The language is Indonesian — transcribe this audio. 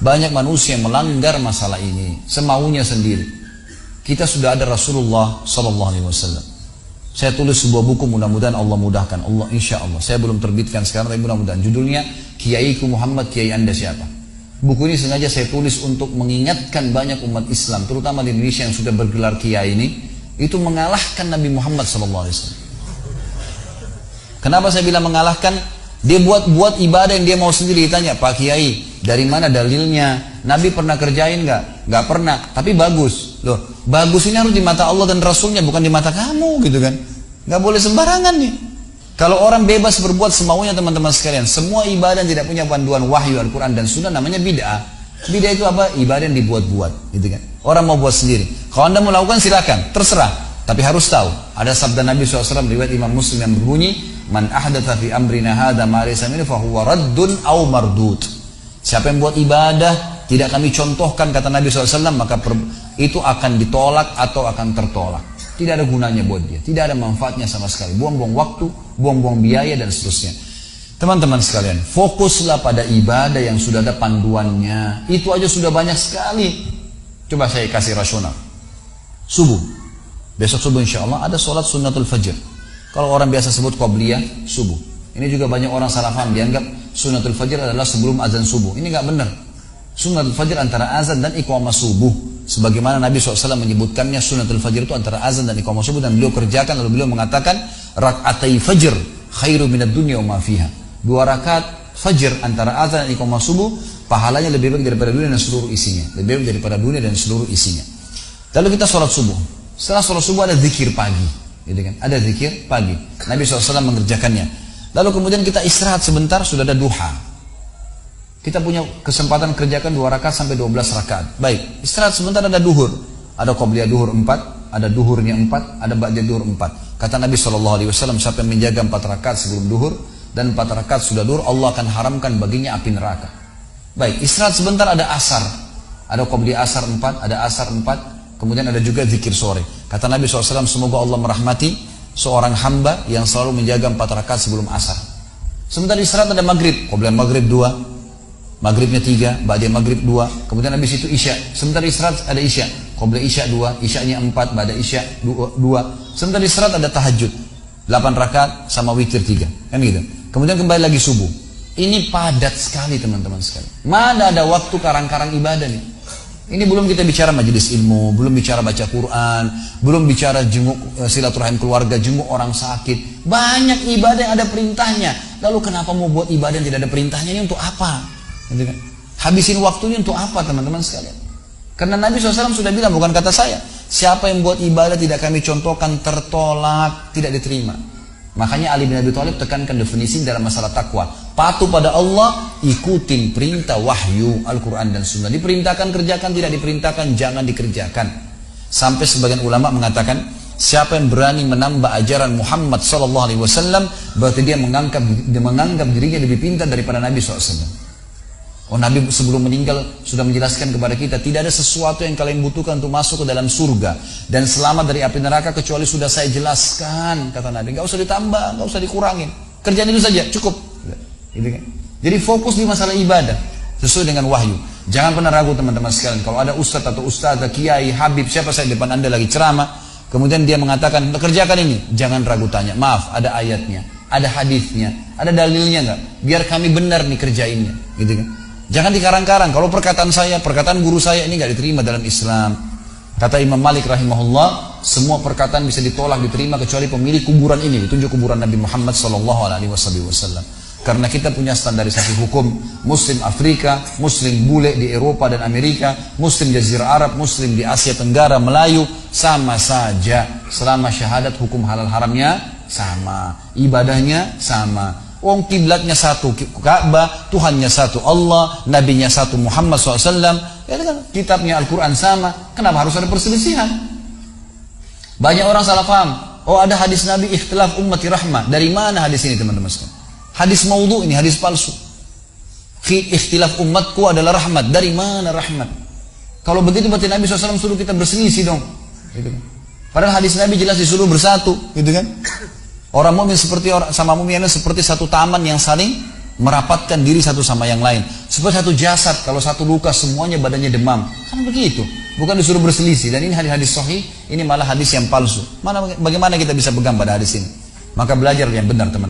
Banyak manusia yang melanggar masalah ini semaunya sendiri. Kita sudah ada Rasulullah SAW. Saya tulis sebuah buku, mudah-mudahan Allah mudahkan. Allah, insya Allah. Saya belum terbitkan sekarang, tapi mudah-mudahan. Judulnya Kiaiku Muhammad, Kiai Anda siapa? Buku ini sengaja saya tulis untuk mengingatkan banyak umat Islam, terutama di Indonesia yang sudah bergelar Kiai ini, itu mengalahkan Nabi Muhammad SAW. Kenapa saya bilang mengalahkan? Dia buat ibadah yang dia mau sendiri. Ditanya, Pak Kiai, dari mana dalilnya? Nabi pernah kerjain nggak? Nggak pernah, tapi bagus. Loh, bagus ini harus di mata Allah dan Rasulnya, bukan di mata kamu, gitu kan? Nggak boleh sembarangan nih. Kalau orang bebas berbuat semaunya, teman-teman sekalian, semua ibadah yang tidak punya panduan wahyu Al-Quran dan Sunnah namanya bid'ah. Bid'ah itu apa? Ibadah yang dibuat-buat, gitu kan? Orang mau buat sendiri. Kalau Anda mau lakukan silakan, terserah. Tapi harus tahu, ada sabda Nabi SAW riwayat Imam Muslim yang berbunyi, "Man ahdatha fi amrina hadza ma laysa minhu fa huwa raddun aw mardud." Siapa yang buat ibadah tidak kami contohkan, kata Nabi SAW, maka itu akan ditolak atau akan tertolak. Tidak ada gunanya buat dia, tidak ada manfaatnya sama sekali. Buang-buang waktu, buang-buang biaya dan seterusnya. Teman-teman sekalian, fokuslah pada ibadah yang sudah ada panduannya. Itu aja sudah banyak sekali. Coba saya kasih rasional. Subuh, besok subuh insya Allah ada sholat sunnatul fajr. Kalau orang biasa sebut qobliyah, subuh. Ini juga banyak orang salah paham, dianggap sunnatul fajr adalah sebelum azan subuh. Ini nggak benar. Sunnatul fajr antara azan dan iqamah subuh. Sebagaimana Nabi SAW menyebutkannya, sunnatul fajr itu antara azan dan iqamah subuh, dan beliau kerjakan, lalu beliau mengatakan, rak'atai fajr khairu minad dunya wa ma fiha. 2 rakaat fajr antara azan dan iqamah subuh, pahalanya lebih baik daripada dunia dan seluruh isinya. Lebih baik daripada dunia dan seluruh isinya. Lalu kita sholat subuh. Setelah sholat subuh ada zikir pagi, gitu kan? Ada zikir pagi. Nabi SAW mengerjakannya. Lalu kemudian kita istirahat sebentar, sudah ada duha. Kita punya kesempatan kerjakan 2 rakaat sampai 12 rakaat. Baik, istirahat sebentar, ada duhur. Ada qobliyah duhur 4, ada duhurnya 4, ada ba'da duhur 4. Kata Nabi SAW, siapa yang menjaga 4 rakaat sebelum duhur dan 4 rakaat sudah duhur, Allah akan haramkan baginya api neraka. Baik, istirahat sebentar, ada asar. Ada qobliyah asar 4, ada asar 4, kemudian ada juga zikir sore. Kata Nabi SAW, semoga Allah merahmati seorang hamba yang selalu menjaga 4 rakaat sebelum asar. Sebentar istirahat ada maghrib, qobliyah maghrib 2, maghribnya 3, ba'da maghrib 2, kemudian habis itu isya. Sebentar istirahat ada isya, qobliyah isya 2, isyanya 4, ba'da isya 2. Sebentar istirahat ada tahajud 8 rakaat sama witir 3, kan gitu. Kemudian kembali lagi subuh. Ini padat sekali teman-teman sekali. Mana ada waktu karang-karang ibadah nih? Ini belum kita bicara majelis ilmu, belum bicara baca Quran, belum bicara jenguk silaturahim keluarga, jenguk orang sakit. Banyak ibadah yang ada perintahnya. Lalu kenapa mau buat ibadah yang tidak ada perintahnya? Ini untuk apa? Gitu kan? Habisin waktunya untuk apa teman-teman sekalian? Karena Nabi SAW sudah bilang, bukan kata saya, siapa yang buat ibadah tidak kami contohkan, tertolak, tidak diterima. Makanya Ali bin Abi Thalib tekankan definisi dalam masalah takwa, patuh pada Allah, ikutin perintah wahyu Al-Quran dan Sunnah. Diperintahkan kerjakan, tidak diperintahkan jangan dikerjakan. Sampai sebagian ulama mengatakan, siapa yang berani menambah ajaran Muhammad SAW, berarti dia menganggap dirinya lebih pintar daripada Nabi SAW. Oh, Nabi sebelum meninggal sudah menjelaskan kepada kita, tidak ada sesuatu yang kalian butuhkan untuk masuk ke dalam surga dan selamat dari api neraka kecuali sudah saya jelaskan, kata Nabi. Gak usah ditambah, gak usah dikurangin, kerjaan itu saja cukup. Gitu kan? Jadi fokus di masalah ibadah sesuai dengan wahyu. Jangan pernah ragu teman-teman sekalian. Kalau ada ustadz atau ustadzah, kiai, habib, siapa saya depan anda lagi ceramah, kemudian dia mengatakan kerjakan ini, jangan ragu tanya, maaf, ada ayatnya, ada hadisnya, ada dalilnya nggak? Biar kami benar nih kerjainnya, gitu kan? Jangan dikarang-karang. Kalau perkataan saya, perkataan guru saya ini nggak diterima dalam Islam. Kata Imam Malik rahimahullah, semua perkataan bisa ditolak, diterima kecuali pemilik kuburan ini. Ditunjuk kuburan Nabi Muhammad SAW. Karena kita punya standarisasi hukum. Muslim Afrika, Muslim bule di Eropa dan Amerika, Muslim Jazirah Arab, Muslim di Asia Tenggara, Melayu, sama saja. Selama syahadat hukum halal haramnya sama, ibadahnya sama. Wong kiblatnya satu, Ka'bah, Tuhannya satu, Allah, Nabinya satu, Muhammad SAW. Ya kan, kitabnya Al-Quran sama. Kenapa harus ada perselisihan? Banyak orang salah paham. Oh, ada hadis Nabi ikhtilaf ummati rahmah. Dari mana hadis ini teman-teman sekalian? Hadis maudhu ini, hadis palsu. Ikhtilaf umatku adalah rahmat. Dari mana rahmat? Kalau begitu berarti Nabi SAW suruh kita berselisih dong. Gitu kan? Padahal hadis Nabi jelas disuruh bersatu, gitu kan? Orang mukmin seperti orang sama mukmin seperti satu taman yang saling merapatkan diri satu sama yang lain. Seperti satu jasad, kalau satu luka semuanya badannya demam. Kan begitu. Bukan disuruh berselisih. Dan ini hadis-hadis sahih, ini malah hadis yang palsu. Bagaimana kita bisa pegang pada hadis ini? Maka belajar yang benar teman.